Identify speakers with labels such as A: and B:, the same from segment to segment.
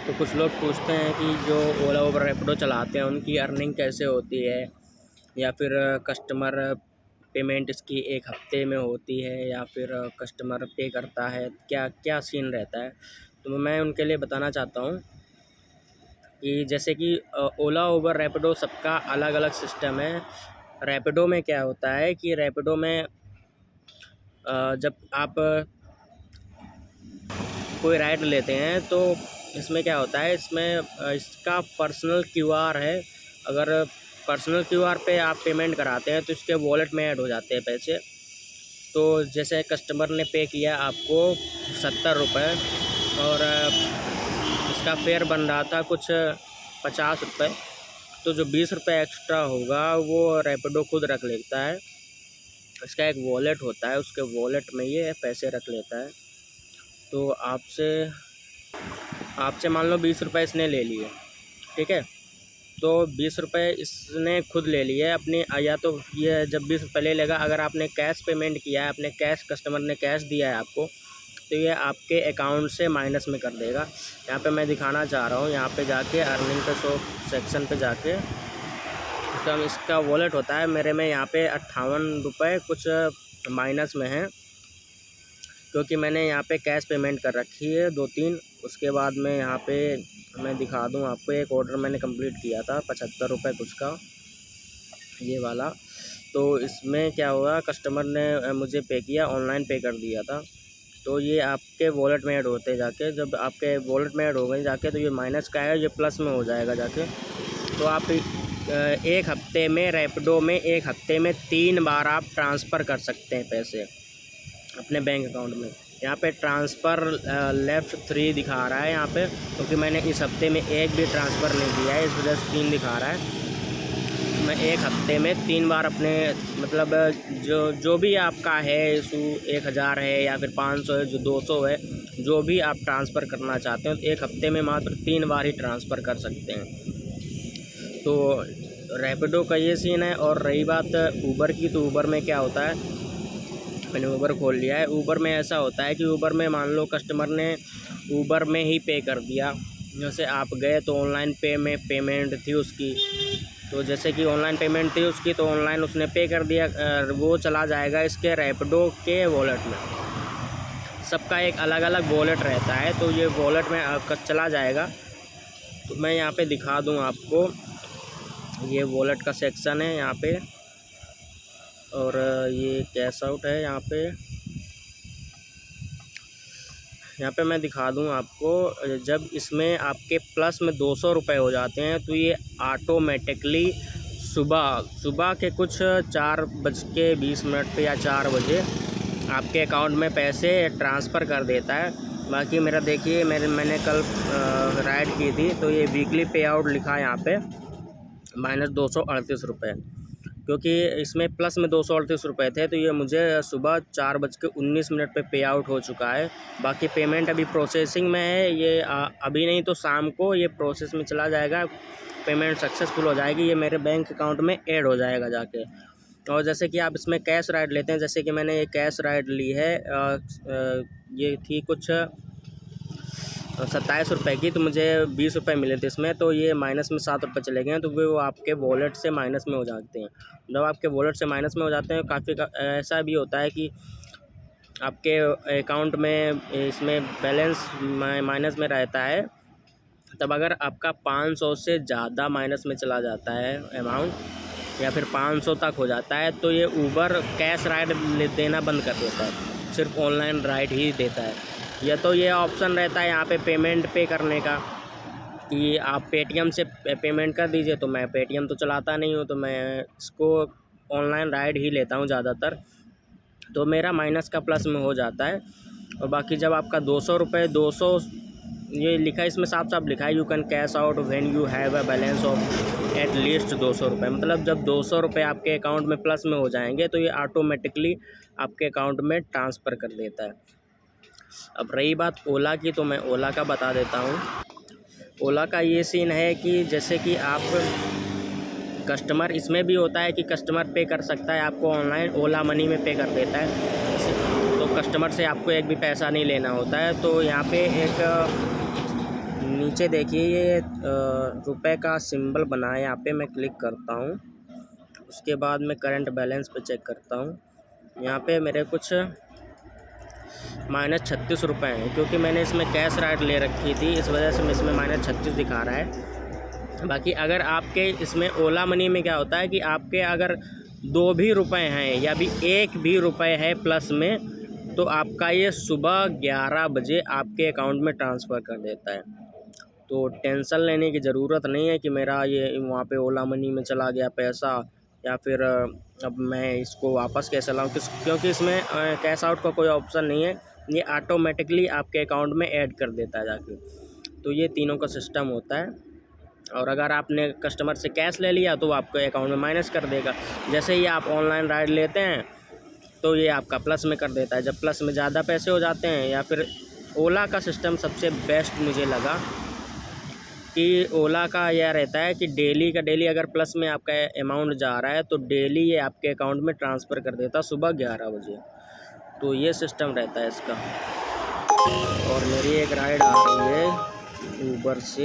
A: तो कुछ लोग पूछते हैं कि जो ओला उबर रैपिडो चलाते हैं उनकी अर्निंग कैसे होती है, या फिर कस्टमर पेमेंट इसकी एक हफ्ते में होती है या फिर कस्टमर पे करता है, क्या क्या सीन रहता है। तो मैं उनके लिए बताना चाहता हूँ कि जैसे कि ओला उबर रैपिडो सबका अलग अलग सिस्टम है। रैपिडो में क्या होता है कि रैपिडो में जब आप कोई राइड लेते हैं तो इसमें क्या होता है, इसमें इसका पर्सनल क्यूआर है। अगर पर्सनल क्यूआर पे आप पेमेंट कराते हैं तो इसके वॉलेट में ऐड हो जाते हैं पैसे। तो जैसे कस्टमर ने पे किया आपको 70 रुपये और इसका फेयर बन रहा था कुछ 50 रुपये, तो जो 20 रुपये एक्स्ट्रा होगा वो रैपिडो खुद रख लेता है। इसका एक वॉलेट होता है, उसके वॉलेट में ये पैसे रख लेता है। तो आपसे मान लो 20 रुपये इसने ले लिए, ठीक है। तो 20 रुपये इसने खुद ले लिए अपनी, या तो ये जब 20 रुपये ले लेगा, अगर आपने कैश पेमेंट किया है, अपने कैश कस्टमर ने कैश दिया है आपको, तो ये आपके अकाउंट से माइनस में कर देगा। यहाँ पे मैं दिखाना चाह रहा हूँ, यहाँ पे जाके अर्निंग पे सेक्शन पे जाके तो हम इसका वॉलेट होता है। मेरे में यहाँ पे 58 रुपये कुछ माइनस में है, क्योंकि मैंने यहाँ पे कैश पेमेंट कर रखी है 2-3। उसके बाद में यहाँ पे मैं दिखा दूँ आपको, एक ऑर्डर मैंने कंप्लीट किया था 75 रुपये कुछ का, ये वाला। तो इसमें क्या हुआ, कस्टमर ने मुझे पे किया, ऑनलाइन पे कर दिया था। तो ये आपके वॉलेट में ऐड होते जाके, जब आपके वॉलेट में ऐड हो गए जाके, तो ये माइनस का है, ये प्लस में हो जाएगा जाके। तो आप एक हफ्ते में रैपिडो में 1 हफ्ते में 3 बार आप ट्रांसफ़र कर सकते हैं पैसे अपने बैंक अकाउंट में। यहाँ पे ट्रांसफ़र लेफ़्ट 3 दिखा रहा है यहाँ पे, क्योंकि मैंने इस हफ्ते में एक भी ट्रांसफ़र नहीं किया है, इस वजह से 3 दिखा रहा है। मैं 1 हफ्ते में 3 बार अपने, मतलब जो भी आपका है, 1000 है या फिर 500 है, जो 200 है, जो भी आप ट्रांसफ़र करना चाहते हो, तो 1 हफ्ते में मात्र 3 बार ही ट्रांसफ़र कर सकते हैं। तो रैपिडो का ये सीन है। और रही बात ऊबर की, तो ऊबर में क्या होता है, मैंने ऊबर खोल लिया है। ऊबर में ऐसा होता है कि ऊबर में मान लो कस्टमर ने ऊबर में ही पे कर दिया, जैसे आप गए तो ऑनलाइन पेमेंट थी उसकी, तो जैसे कि ऑनलाइन पेमेंट थी उसकी, तो ऑनलाइन उसने पे कर दिया, वो चला जाएगा इसके रैपिडो के वॉलेट में। सबका एक अलग अलग वॉलेट रहता है, तो ये वॉलेट में आपका चला जाएगा। तो मैं यहाँ पे दिखा दूँ आपको, ये वॉलेट का सेक्शन है यहाँ पे, और ये कैश आउट है यहाँ पे मैं दिखा दूँ आपको। जब इसमें आपके प्लस में 200 रुपये हो जाते हैं, तो ये ऑटोमेटिकली सुबह के कुछ 4:20 पे या 4 बजे आपके अकाउंट में पैसे ट्रांसफ़र कर देता है। बाकी मेरा देखिए, मैंने कल राइड की थी, तो ये वीकली पे आउट लिखा है यहाँ पे -238 रुपये, क्योंकि इसमें प्लस में 238 रुपये थे। तो ये मुझे सुबह 4:19 पे पे आउट हो चुका है। बाकी पेमेंट अभी प्रोसेसिंग में है, ये अभी नहीं तो शाम को ये प्रोसेस में चला जाएगा, पेमेंट सक्सेसफुल हो जाएगी, ये मेरे बैंक अकाउंट में ऐड हो जाएगा जाके। और जैसे कि आप इसमें कैश राइड लेते हैं, जैसे कि मैंने ये कैश राइड ली है, ये थी कुछ 27 रुपये की, तो मुझे 20 रुपये मिले थे इसमें, तो ये माइनस में 7 रुपये चले गए हैं। तो वो आपके वॉलेट से माइनस में हो जाते हैं। जब आपके वॉलेट से माइनस में हो जाते हैं, काफ़ी ऐसा भी होता है कि आपके अकाउंट में इसमें बैलेंस माइनस में रहता है, तब अगर आपका 500 से ज़्यादा माइनस में चला जाता है अमाउंट, या फिर 500 तक हो जाता है, तो ये ऊबर कैश राइड देना बंद कर देता है, सिर्फ ऑनलाइन राइड ही देता है। या तो ये ऑप्शन रहता है यहाँ पे पेमेंट पे करने का, कि आप पेटीएम से पेमेंट कर दीजिए। तो मैं पेटीएम तो चलाता नहीं हूँ, तो मैं इसको ऑनलाइन राइड ही लेता हूँ ज़्यादातर, तो मेरा माइनस का प्लस में हो जाता है। और बाकी जब आपका 200 रुपये, 200 ये लिखा है इसमें, साफ साफ लिखा है, you can cash out when you have a balance of at least 200 रुपये। मतलब जब 200 रुपये आपके अकाउंट में प्लस में हो जाएंगे, तो ये ऑटोमेटिकली आपके अकाउंट में ट्रांसफ़र कर देता है। अब रही बात ओला की, तो मैं ओला का बता देता हूँ। ओला का ये सीन है कि जैसे कि आप कस्टमर, इसमें भी होता है कि कस्टमर पे कर सकता है आपको ऑनलाइन, ओला मनी में पे कर देता है, तो कस्टमर से आपको एक भी पैसा नहीं लेना होता है। तो यहाँ पे एक नीचे देखिए ये रुपए का सिंबल बना है, यहाँ पे मैं क्लिक करता हूँ। उसके बाद मैं करंट बैलेंस पे चेक करता हूँ। यहाँ पे मेरे कुछ -36 रुपये हैं, क्योंकि मैंने इसमें कैश राइड ले रखी थी, इस वजह से इसमें -36 दिखा रहा है। बाकी अगर आपके इसमें ओला मनी में क्या होता है कि आपके अगर 2 भी रुपए हैं या भी 1 भी रुपए है प्लस में, तो आपका ये सुबह 11 बजे आपके अकाउंट में ट्रांसफ़र कर देता है। तो टेंशन लेने की ज़रूरत नहीं है कि मेरा ये वहाँ पे ओला मनी में चला गया पैसा, या फिर अब मैं इसको वापस कैसे लाऊँ, क्योंकि इसमें कैश आउट का कोई ऑप्शन नहीं है, ये ऑटोमेटिकली आपके अकाउंट में ऐड कर देता है जाके। तो ये तीनों का सिस्टम होता है। और अगर आपने कस्टमर से कैश ले लिया तो वो आपके अकाउंट में माइनस कर देगा। जैसे ही आप ऑनलाइन राइड लेते हैं तो ये आपका प्लस में कर देता है। जब प्लस में ज़्यादा पैसे हो जाते हैं, या फिर ओला का सिस्टम सबसे बेस्ट मुझे लगा कि ओला का यह रहता है कि डेली का डेली अगर प्लस में आपका अमाउंट जा रहा है तो डेली ये आपके अकाउंट में ट्रांसफ़र कर देता सुबह 11 बजे। तो ये सिस्टम रहता है इसका। और मेरी एक राइड आ रही है ऊबर से,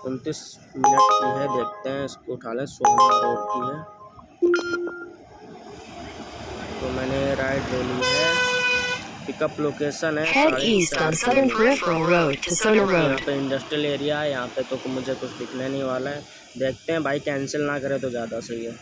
A: 29 मिनट की है, देखते हैं इसको उठा लें। सोमवार रोड की है, तो मैंने राइड ले ली है। पिकअप लोकेशन है
B: Head east on Southern Peripheral Road to Sona Road।
A: यहाँ पे इंडस्ट्रियल एरिया है, यहाँ पे तो मुझे कुछ दिखने नहीं वाला है। देखते हैं भाई, कैंसिल ना करे तो ज़्यादा सही है।